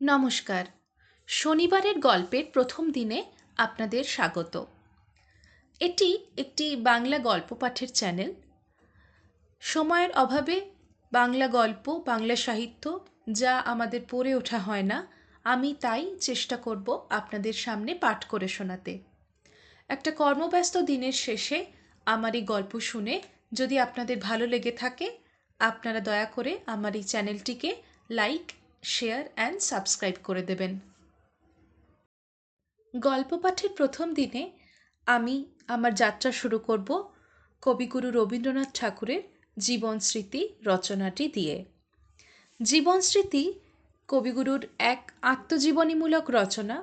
নমস্কার। শনিবারের গল্পের প্রথম দিনে আপনাদের স্বাগত। এটি একটি বাংলা গল্প পাঠের চ্যানেল। সময়ের অভাবে বাংলা গল্প, বাংলা সাহিত্য যা আমাদের পড়ে ওঠা হয় না, আমি তাই চেষ্টা করব আপনাদের সামনে পাঠ করে শোনাতে। একটা কর্মব্যস্ত দিনের শেষে আমার এই গল্প শুনে যদি আপনাদের ভালো লেগে থাকে, আপনারা দয়া করে আমার এই চ্যানেলটিকে লাইক, শেয়ার অ্যান্ড সাবস্ক্রাইব করে দেবেন। গল্প পাঠের প্রথম দিনে আমি আমার যাত্রা শুরু করব কবিগুরু রবীন্দ্রনাথ ঠাকুরের জীবন স্মৃতি রচনাটি দিয়ে। জীবন স্মৃতি কবিগুরুর এক আত্মজীবনীমূলক রচনা,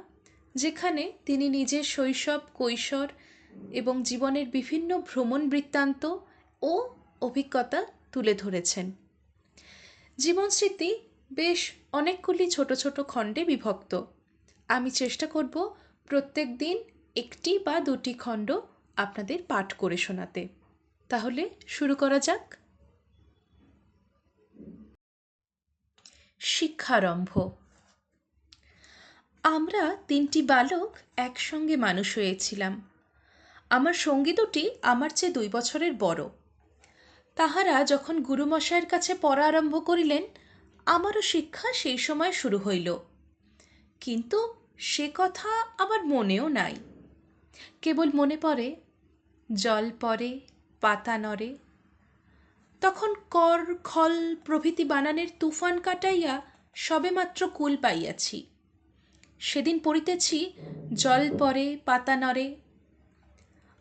যেখানে তিনি নিজের শৈশব, কৈশোর এবং জীবনের বিভিন্ন ভ্রমণ বৃত্তান্ত ও অভিজ্ঞতা তুলে ধরেছেন। জীবন স্মৃতি বেশ অনেকগুলি ছোট ছোট খণ্ডে বিভক্ত। আমি চেষ্টা করব প্রত্যেক দিন একটি বা দুটি খণ্ড আপনাদের পাঠ করে শোনাতে। তাহলে শুরু করা যাক। শিক্ষারম্ভ। আমরা তিনটি বালক একসঙ্গে মানুষ হয়েছিলাম। আমার সঙ্গী দুটি আমার চেয়ে 2 বছরের বড়। তাহারা যখন গুরুমশায়ের কাছে পড়া আরম্ভ করিলেন, আমারও শিক্ষা সেই সময় শুরু হইল। কিন্তু সে কথা আমার মনেও নাই। কেবল মনে পড়ে, জল পড়ে, পাতা নড়ে। তখন কর, খল প্রভৃতি বানানের তুফান কাটাইয়া সবেমাত্র কুল পাইয়াছি। সেদিন পড়িতেছি, জল পড়ে, পাতা নড়ে।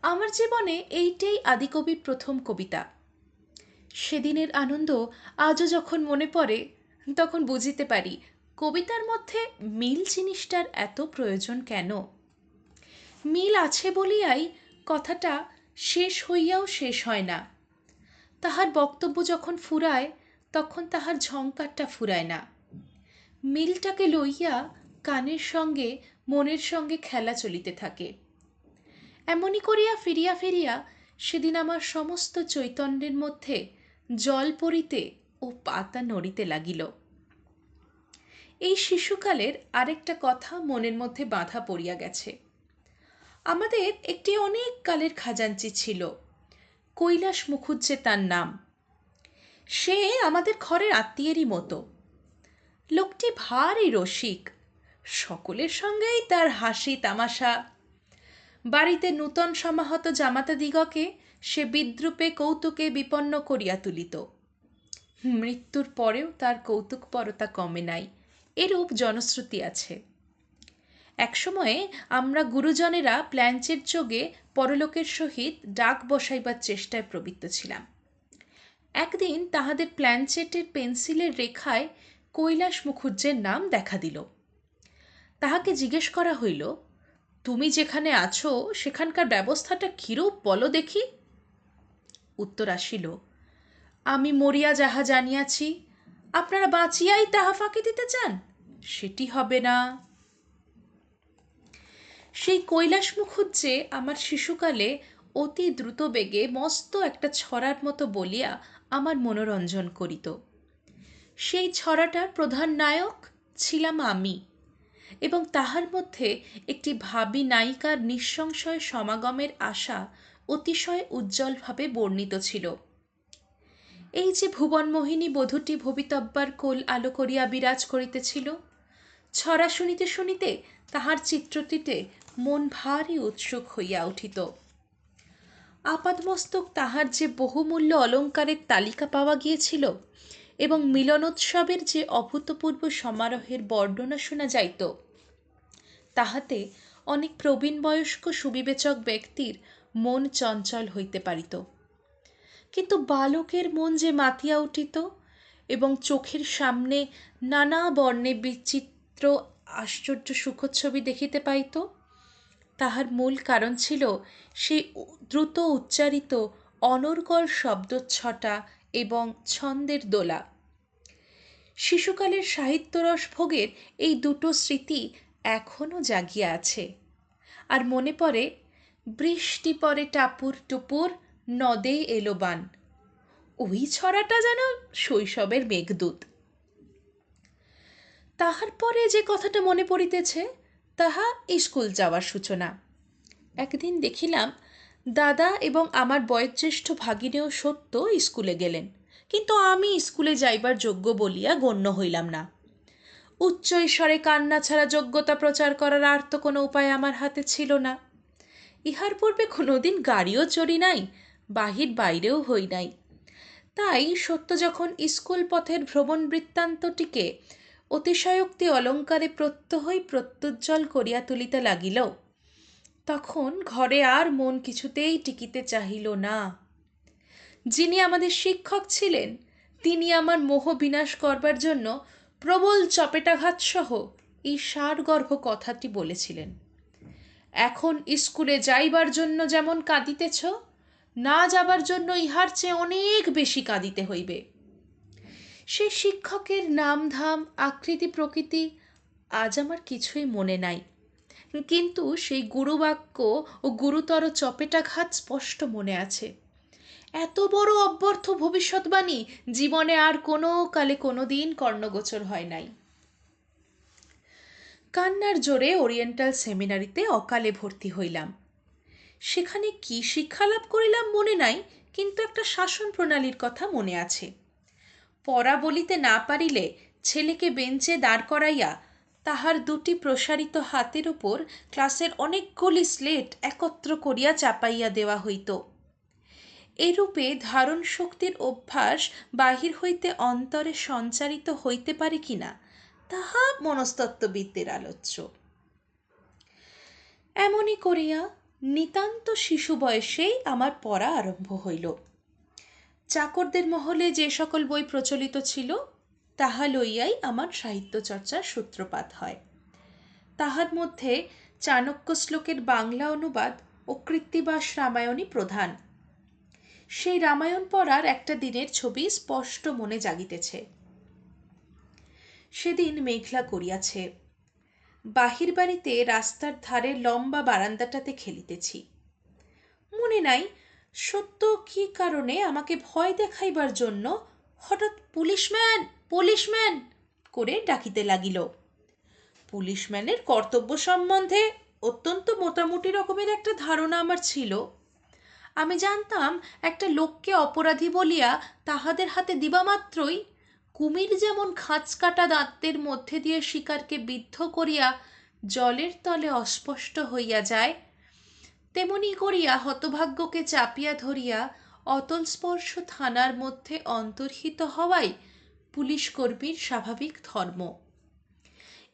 আমার জীবনে এইটাই আদিকবির প্রথম কবিতা। সেদিনের আনন্দ আজও যখন মনে পড়ে, তখন বুঝিতে পারি কবিতার মধ্যে মিল জিনিসটার এত প্রয়োজন কেন। মিল আছে বলিয়াই কথাটা শেষ হইয়াও শেষ হয় না। তাহার বক্তব্য যখন ফুরায়, তখন তাহার ঝংকারটা ফুরায় না। মিলটাকে লইয়া কানের সঙ্গে মনের সঙ্গে খেলা চলিতে থাকে। এমনি করিয়া ফিরিয়া ফিরিয়া সেদিন আমার সমস্ত চৈতন্যের মধ্যে জল পড়িতে ও পাতা নড়িতে লাগিল। এই শিশুকালের আরেকটা কথা মনের মধ্যে বাঁধা পড়িয়া গেছে। আমাদের একটি অনেক কালের খাজাঞ্চি ছিল, কৈলাস মুখুজ্জে তার নাম। সে আমাদের ঘরের আত্মীয়েরই মতো। লোকটি ভারী রসিক, সকলের সঙ্গেই তার হাসি তামাশা। বাড়িতে নূতন সমাহত জামাতাদিগকে সে বিদ্রূপে কৌতুকে বিপন্ন করিয়া তুলিত। মৃত্যুর পরেও তার কৌতুকপরতা কমে নাই, এরূপ জনশ্রুতি আছে। একসময়ে আমরা গুরুজনেরা প্ল্যাঞ্চের যোগে পরলোকের সহিত ডাক বসাইবার চেষ্টায় প্রবৃত্ত ছিলাম। একদিন তাহাদের প্ল্যাঞ্চেটের পেন্সিলের রেখায় কৈলাস মুখুজ্জের নাম দেখা দিল। তাহাকে জিজ্ঞেস করা হইল, তুমি যেখানে আছো সেখানকার ব্যবস্থাটা কিরূপ বলো দেখি। উত্তর আসিল, আমি মরিয়া যাহা জানিয়াছি, আপনারা বাঁচিয়াই তাহা ফাঁকি দিতে চান, সেটি হবে না। সেই কৈলাস মুখুজ্জে আমার শিশুকালে অতি দ্রুত বেগে মস্ত একটা ছড়ার মতো বলিয়া আমার মনোরঞ্জন করিত। সেই ছড়াটার প্রধান নায়ক ছিলাম আমি, এবং তাহার মধ্যে একটি ভাবী নায়িকার নিঃসংশয় সমাগমের আশা অতিশয় উজ্জ্বলভাবে বর্ণিত ছিল। এই যে ভুবনমোহিনী বধূটি ভবিতব্যার কোল আলো করিয়া বিরাজ করিতেছিল, ছড়া শুনিতে শুনিতে তাহার চিত্রটিতে মন ভারী উৎসুক হইয়া উঠিত। আপাদমস্তক তাহার যে বহুমূল্য অলঙ্কারের তালিকা পাওয়া গিয়েছিল এবং মিলনোৎসবের যে অভূতপূর্ব সমারোহের বর্ণনা শোনা যাইত, তাহাতে অনেক প্রবীণ বয়স্ক সুবিবেচক ব্যক্তির মন চঞ্চল হইতে পারিত। কিন্তু বালকের মন যে মাতিয়া উঠিত এবং চোখের সামনে নানা বর্ণে বিচিত্র আশ্চর্য সুখচ্ছবি দেখিতে পাইত, তাহার মূল কারণ ছিল সেই দ্রুত উচ্চারিত অনর্গল শব্দচ্ছটা এবং ছন্দের দোলা। শিশুকালের সাহিত্যরস ভোগের এই দুটো স্মৃতি এখনও জাগিয়া আছে। আর মনে পড়ে, বৃষ্টি পরে টাপুর টুপুর, নদে এলো বান। ওই ছড়াটা যেন শৈশবের মেঘদূত। তাহার পরে যে কথাটা মনে পড়িতেছে তাহা স্কুল যাওয়ার সূচনা। একদিন দেখিলাম দাদা এবং আমার বয়োজ্যেষ্ঠ ভাগিনেও সত্য স্কুলে গেলেন, কিন্তু আমি স্কুলে যাইবার যোগ্য বলিয়া গণ্য হইলাম না। উচ্চ ঈশ্বরে কান্না ছাড়া যোগ্যতা প্রচার করার আর তো কোনো উপায় আমার হাতে ছিল না। ইহার পূর্বে কোনোদিন গাড়িও চড়ি নাই, বাইরেও হই নাই। তাই সত্য যখন স্কুল পথের ভ্রমণ বৃত্তান্তটিকে অতিশয়োক্তি অলঙ্কারে প্রত্যহই প্রত্যুজ্জ্বল করিয়া তুলিতে লাগিল, তখন ঘরে আর মন কিছুতেই টিকিতে চাহিল না। যিনি আমাদের শিক্ষক ছিলেন তিনি আমার মোহ বিনাশ করবার জন্য প্রবল চপেটাঘাত সহ এই সারগর্ভ কথাটি বলেছিলেন, এখন স্কুলে যাইবার জন্য যেমন কাঁদিতেছ, না যাবার জন্য ইহার চেয়ে অনেক বেশি কাঁদিতে হইবে। সেই শিক্ষকের নামধাম, আকৃতি, প্রকৃতি আজ আমার কিছুই মনে নাই, কিন্তু সেই গুরুবাক্য ও গুরুতর চপেটাঘাত স্পষ্ট মনে আছে। এত বড় অব্যর্থ ভবিষ্যৎবাণী জীবনে আর কোনো কালে কোনো দিন কর্ণগোচর হয় নাই। কান্নার জোরে ওরিয়েন্টাল সেমিনারিতে অকালে ভর্তি হইলাম। সেখানে কি শিক্ষা লাভ করিলাম মনে নাই, কিন্তু একটা শাসন প্রণালীর কথা মনে আছে। পড়া বলিতে না পারিলে ছেলেকে বেঞ্চে দাঁড় করাইয়া তাহার দুটি প্রসারিত হাতের উপর ক্লাসের অনেকগুলি স্লেট একত্র করিয়া চাপাইয়া দেওয়া হইত। এরূপে ধারণ শক্তির অভ্যাস বাহির হইতে অন্তরে সঞ্চারিত হইতে পারে কিনা তাহা মনস্তত্ত্ববিদদের আলোচ্য। এমনই করিয়া নিতান্ত শিশু বয়সেই আমার পড়া আরম্ভ হইল। চাকরদের মহলে যে সকল বই প্রচলিত ছিল তাহা লইয়াই আমার সাহিত্য চর্চার সূত্রপাত হয়। তাহার মধ্যে চাণক্য শ্লোকের বাংলা অনুবাদ ও কৃত্তিবাস রামায়ণই প্রধান। সেই রামায়ণ পড়ার একটা দিনের ছবি স্পষ্ট মনে জাগিতেছে। সেদিন মেঘলা করিয়াছে। বাহির বাড়িতে রাস্তার ধারে লম্বা বারান্দাটাতে খেলিতেছি। মনে নাই সত্য কি কারণে আমাকে ভয় দেখাইবার জন্য হঠাৎ পুলিশম্যান পুলিশম্যান করে ডাকিতে লাগিল। পুলিশম্যানের কর্তব্য সম্বন্ধে অত্যন্ত মোটামুটি রকমের একটা ধারণা আমার ছিল। আমি জানতাম একটা লোককে অপরাধী বলিয়া তাহাদের হাতে দিবা মাত্রই কুমির যেমন খাঁচ কাটা দাঁতের মধ্যে দিয়ে শিকারকে বিদ্ধ করিয়া জলের তলে অস্পষ্ট হইয়া যায়, তেমনি করিয়া হতভাগ্যকে চাপিয়া ধরিয়া অতল স্পর্শ থানার মধ্যে অন্তর্হিত হওয়াই পুলিশ কর্মীর স্বাভাবিক ধর্ম।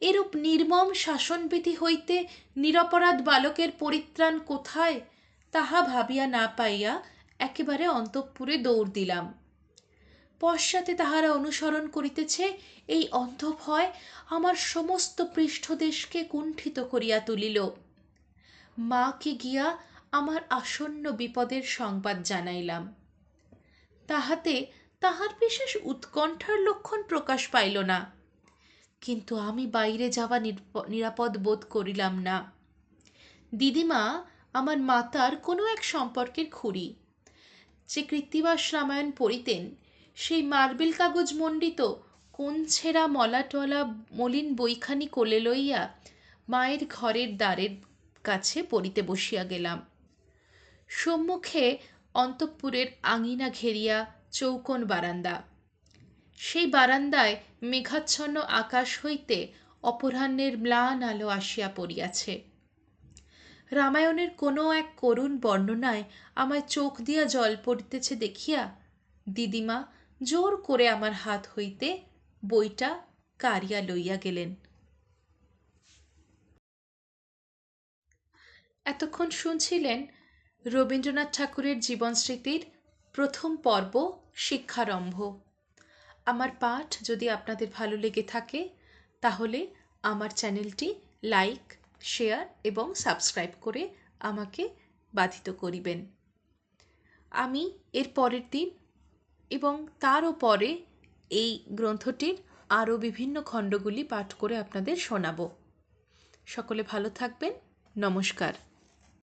এরূপ নির্মম শাসনবিধি হইতে নিরপরাধ বালকের পরিত্রাণ কোথায় তাহা ভাবিয়া না পাইয়া একেবারে অন্তঃপুরে দৌড় দিলাম। পশ্চাতে তাহারা অনুসরণ করিতেছে এই অন্ধ ভয় আমার সমস্ত পৃষ্ঠদেশকে কুণ্ঠিত করিয়া তুলিল। মাকে গিয়া আমার আসন্ন বিপদের সংবাদ জানাইলাম। তাহাতে তাহার বিশেষ উৎকণ্ঠার লক্ষণ প্রকাশ পাইল না, কিন্তু আমি বাইরে যাওয়া নিরাপদ বোধ করিলাম না। দিদিমা আমার মাতার কোনো এক সম্পর্কের খুড়ি, যে কৃত্তিবাস রামায়ণ পড়িতেন, সেই মার্বেল কাগজ মণ্ডিত কোন ছেঁড়া মলাটলা মলিন বইখানি কোলে লইয়া মায়ের ঘরের দ্বারের কাছে পড়িতে বসিয়া গেলাম। সম্মুখে অন্তঃপুরের আঙিনা ঘেরিয়া চৌকোন বারান্দা। সেই বারান্দায় মেঘাচ্ছন্ন আকাশ হইতে অপরাহ্নের ম্লান আলো আসিয়া পড়িয়াছে। রামায়ণের কোনো এক করুণ বর্ণনায় আমায় চোখ দিয়া জল পড়িতেছে দেখিয়া দিদিমা জোর করে আমার হাত হইতে বইটা কাড়িয়া লইয়া গেলেন। এতক্ষণ শুনছিলেন রবীন্দ্রনাথ ঠাকুরের জীবন স্মৃতির প্রথম পর্ব শিক্ষারম্ভ। আমার পাঠ যদি আপনাদের ভালো লেগে থাকে তাহলে আমার চ্যানেলটি লাইক, শেয়ার এবং সাবস্ক্রাইব করে আমাকে বাধিত করিবেন। আমি এর পরের দিন এবং তারও পরে এই গ্রন্থটির আরও বিভিন্ন খণ্ডগুলি পাঠ করে আপনাদের শোনাব। সকলে ভালো থাকবেন। নমস্কার।